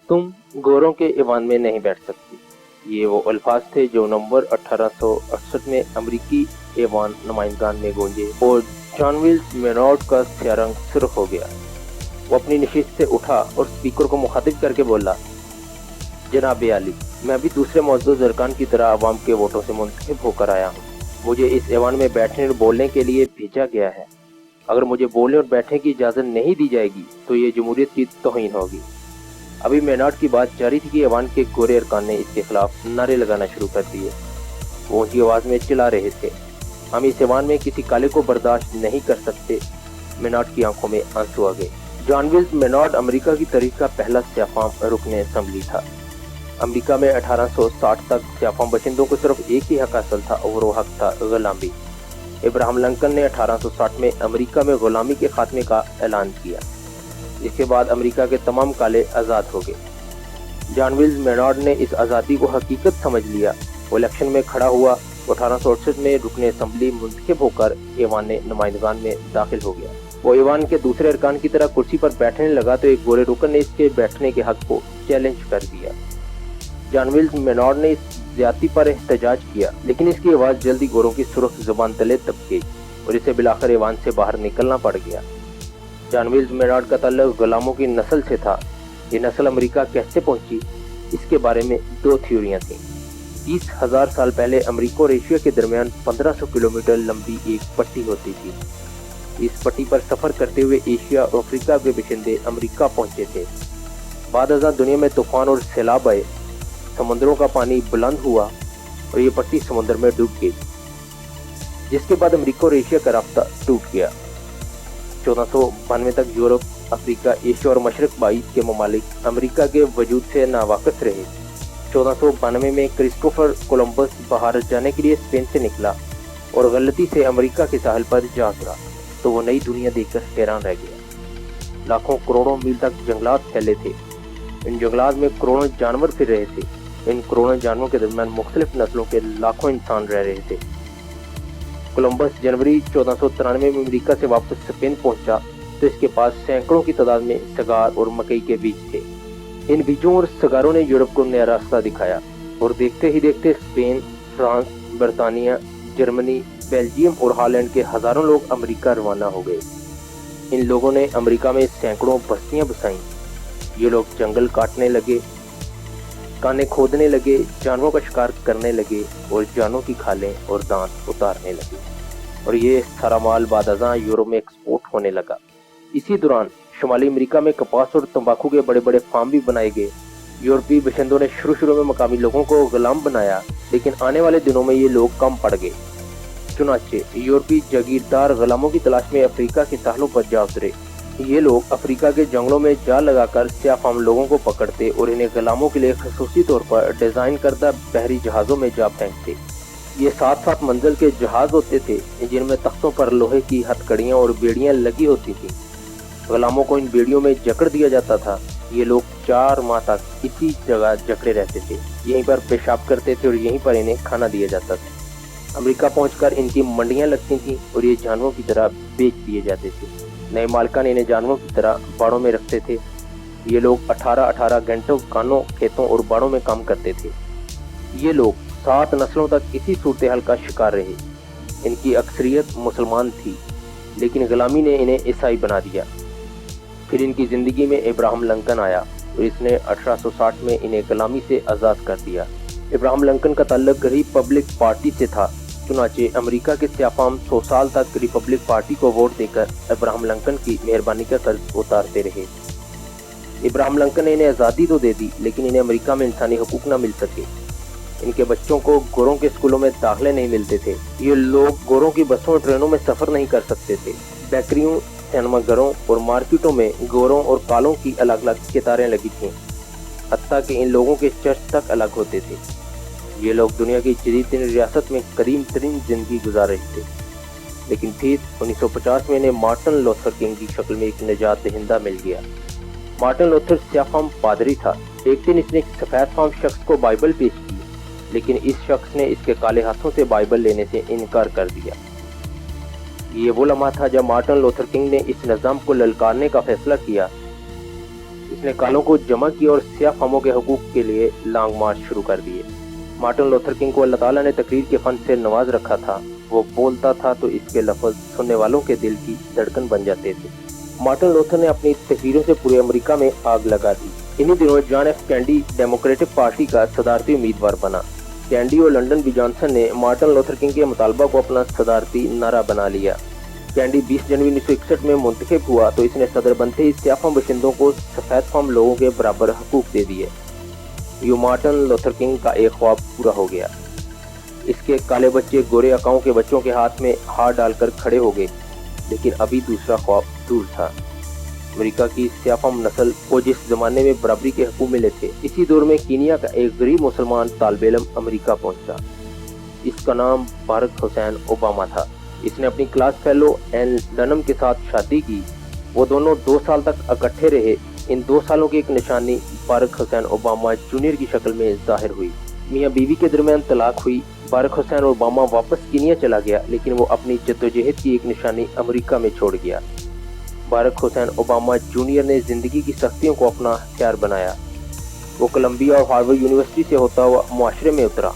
तुम गोरों के ईवान में नहीं बैठ सकती। ये वो अल्फाज थे जो नवंबर 1868 में अमरीकी ईवान नुमाइंदगान में गूंजे और जॉन विल्स मेनॉर्ड का सियारंग सुर्ख हो गया। वो अपनी नशिस्त से उठा और स्पीकर को मुखातिब करके बोला, जनाब आली, मैं भी दूसरे मौजूद अरकान की तरह आवाम के वोटों से मुंतखब होकर आया हूँ। मुझे इस ऐवान में बैठने और बोलने के लिए भेजा गया है। अगर मुझे बोलने और बैठने की इजाज़त नहीं दी जाएगी तो ये जमहूरियत की तौहीन होगी। अभी मेनॉर्ड की बात जारी थी कि ऐवान के गोरे अरकान ने इसके खिलाफ नारे लगाना शुरू कर दिए। वो ऊंची आवाज़ में चिल्ला रहे थे, हम इस ऐवान में किसी काले को बर्दाश्त नहीं कर सकते। मेनॉर्ड की आंखों में आंसू आ गए। जॉन विल्स मेनॉर्ड अमेरिका की तारीख का पहला स्याफाम रुकने असम्बली था। अमेरिका में 1860 तक स्याफाम बशिंदों को सिर्फ एक ही हक हासिल था और वो हक था गुलामी। इब्राहिम लिंकन ने 1860 में अमेरिका में गुलामी के खात्मे का ऐलान किया। इसके बाद अमेरिका के तमाम काले आज़ाद हो गए। जॉन विल्स मेनॉर्ड ने इस आज़ादी को हकीकत समझ लिया। वो इलेक्शन में खड़ा हुआ। 1868 में रुकने असम्बली मुंतखब होकर ऐवान नुमाइंदगान में दाखिल हो गया। वो ऐवान के दूसरे अरकान की तरह कुर्सी पर बैठने लगा तो एक गोरे रुकन ने इसके बैठने के हक को चैलेंज कर दिया। जॉन विल्स मेनॉर्ड ने इस ज्यादती पर एहतजाज किया, लेकिन इसकी आवाज़ जल्दी गोरों की सुर्ख जुबान तले दब गई और इसे बिलाखिर ऐवान से बाहर निकलना पड़ गया। जॉन विल्स मेनॉर्ड का ताल्लुक गुलामों की नस्ल से था। ये नस्ल अमेरिका कैसे पहुंची, इसके बारे में दो थ्योरियां थीं। 30,000 साल पहले अमेरिका और एशिया के दरमियान 1500 किलोमीटर लंबी एक पट्टी होती थी। इस पट्टी पर सफर करते हुए एशिया और अफ्रीका के बशिंदे अमेरिका पहुंचे थे। बाद अज़ां दुनिया में तूफान और सैलाब आए, समुद्रों का पानी बुलंद हुआ और ये पट्टी समुद्र में डूब गई, जिसके बाद अमेरिका और एशिया का राब्ता टूट गया। 1492 तक यूरोप, अफ्रीका, एशिया और मशरक 22 के ममालिक अमेरिका के वजूद से नावाकिफ रहे। 1492 में क्रिस्टोफर कोलंबस बाहर जाने के लिए स्पेन से निकला और गलती से अमेरिका के साहिल पर जा उतरा तो वो नई दुनिया देखकर हैरान रह गया। लाखों करोड़ों मील तक जंगलात फैले थे। इन जंगलात में करोड़ों जानवर फिर रहे थे। इन करोड़ों जानवरों के दरमियान मुख्तलिफ नस्लों के लाखों इंसान रह रहे थे। कोलंबस जनवरी 1493 में अमेरिका से वापस स्पेन पहुंचा तो इसके पास सैकड़ों की तादाद में सगार और मकई के बीज थे। इन बीजों और सगारों ने यूरोप को नया रास्ता दिखाया और देखते ही देखते स्पेन, फ्रांस, बरतानिया, जर्मनी, बेल्जियम और हॉलैंड के हजारों लोग अमेरिका रवाना हो गए। इन लोगों ने अमेरिका में सैकड़ों बस्तियां बसाईं। ये लोग जंगल काटने लगे, काने खोदने लगे, जानवरों का शिकार करने लगे और जानों की खालें और दांत उतारने लगे और ये सारा माल बादशाह यूरोप में एक्सपोर्ट होने लगा। इसी दौरान शुमाली अमेरिका में कपास और तंबाकू के बड़े बड़े फार्म भी बनाए गए। यूरोपीय बशिंदों ने शुरू में मकामी लोगों को गुलाम बनाया, लेकिन आने वाले दिनों में ये लोग कम पड़ गए। चुनाचे यूरोपीय जागीरदार गुलामों की तलाश में अफ्रीका के साहलों पर जा उतरे। ये लोग अफ्रीका के जंगलों में जाल लगाकर स्याफाम लोगों को पकड़ते और इन्हें गुलामों के लिए खसूसी तौर पर डिजाइन करदा बहरी जहाजों में जा फेंकते। ये 7-7 मंजिल के जहाज होते थे जिनमें तख्तों पर लोहे की हथकड़ियाँ और बेड़ियाँ लगी होती थी। गुलामों को इन बेड़ियों में जकड़ दिया जाता था। ये लोग 4 माह तक इसी जगह जकड़े रहते थे, यहीं पर पेशाब करते थे और यहीं पर इन्हें खाना दिया जाता था। अमेरिका पहुंचकर इनकी मंडियां लगती थीं और ये जानवरों की तरह बेच दिए जाते थे। नए मालिकान इन्हें जानवरों की तरह बाड़ों में रखते थे। ये लोग 18-18 घंटों कानों, खेतों और बाड़ों में काम करते थे। ये लोग 7 नस्लों तक इसी सूरत हाल का शिकार रहे। इनकी अक्सरियत मुसलमान थी, लेकिन गुलामी ने इन्हें ईसाई बना दिया। फिर इनकी ज़िंदगी में इब्राहिम लिंकन आया और इसने 1860 में इन्हें गुलामी से आज़ाद कर दिया। इब्राहिम लिंकन का ताल्लुक रिपब्लिक पार्टी से था। चुनाचे अमेरिका के स्याफाम 100 साल तक रिपब्लिक पार्टी को वोट देकर इब्राहिम लिंकन की मेहरबानी का कर्ज उतारते रहे। इब्राहिम लिंकन ने इन्हें आज़ादी तो दे दी, लेकिन इन्हें अमेरिका में इंसानी हकूक न मिल सके। इनके बच्चों को गोरों के स्कूलों में दाखिले नहीं मिलते थे। ये लोग गोरों की बसों और ट्रेनों में सफ़र नहीं कर सकते थे। बेकरियों, सिनेमाघरों और मार्केटों में गोरों और कालों की अलग अलग कतारें लगी थीं, हत्ता कि इन लोगों के चर्च तक अलग होते थे। ये लोग दुनिया की जदीदतरीन रियासत में करीम तरीन जिंदगी गुजार रहे थे, लेकिन फिर 1950 में इन्हें मार्टिन लूथर किंग की शक्ल में एक निजात दहिंदा मिल गया। मार्टिन लूथर स्याफाम पादरी था। एक दिन इसने एक सफ़ेद फाम शख्स को बाइबल पेश की, लेकिन इस शख्स ने इसके काले हाथों से बाइबल लेने से इनकार कर दिया। ये वो लम्हा था जब मार्टिन लूथर किंग ने इस निज़ाम को ललकारने का फैसला किया। इसने कालों को जमा किया और सियाह फामों के हकूक के लिए लॉन्ग मार्च शुरू कर दिए। मार्टिन लूथर किंग को अल्लाह ताला ने तकरीर के फन से नवाज रखा था। वो बोलता था तो इसके लफ्ज सुनने वालों के दिल की धड़कन बन जाते थे। मार्टिन लूथर ने अपनी तकरीरों से पूरे अमेरिका में आग लगा दी। इन्हीं दिनों John F candy democratic party का सदारती उम्मीदवार बना। कैंडी और लंदन बी जॉनसन ने मार्टिन लूथर किंग के मुतालबा को अपना सदारती नारा बना लिया। कैंडी 20 जनवरी 1961 में मुंतखब हुआ तो इसने सदर बनते ही सियाह फाम बशिंदों को सफेद फाम लोगों के बराबर हकूक दे दिए। यूं मार्टिन लूथर किंग का एक ख्वाब पूरा हो गया। इसके काले बच्चे गोरे अकाओं के बच्चों के हाथ में हाथ डालकर खड़े हो गए, लेकिन अभी दूसरा ख्वाब दूर था। अमेरिका की सियाह फाम नस्ल को जिस जमाने में बराबरी के हकूक मिले थे, इसी दौर में कीनिया का एक गरीब मुसलमान तालिब इल्म अमेरिका पहुंचा। इसका नाम बारक हुसैन ओबामा था। इसने अपनी क्लास फेलो एन डनम के साथ शादी की। वो दोनों 2 साल तक इकट्ठे रहे। इन 2 सालों की एक निशानी बारक हुसैन ओबामा जूनियर की शक्ल में जाहिर हुई। मियाँ बीवी के दरमियान तलाक हुई। बारक हुसैन ओबामा वापस कीनिया चला गया, लेकिन वो अपनी जद्दोजहद की एक निशानी अमेरिका में छोड़ गया। बारक हुसैन ओबामा जूनियर ने जिंदगी की सख्तियों को अपना हथियार बनाया। वो कोलंबिया और हार्वर्ड यूनिवर्सिटी से होता हुआ मुआशरे में उतरा।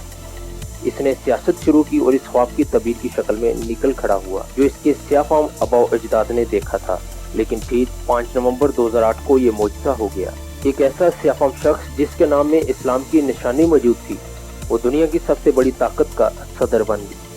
इसने सियासत शुरू की और इस ख्वाब की तबीर की शक्ल में निकल खड़ा हुआ जो इसके सियाह फाम आबाओ अजदाद ने देखा था। लेकिन ठीक 5 नवंबर 2008 को ये मौजज़ा हो गया। एक ऐसा सियाह फाम शख्स जिसके नाम में इस्लाम की निशानी मौजूद थी, वो दुनिया की सबसे बड़ी ताकत का सदर बन गया।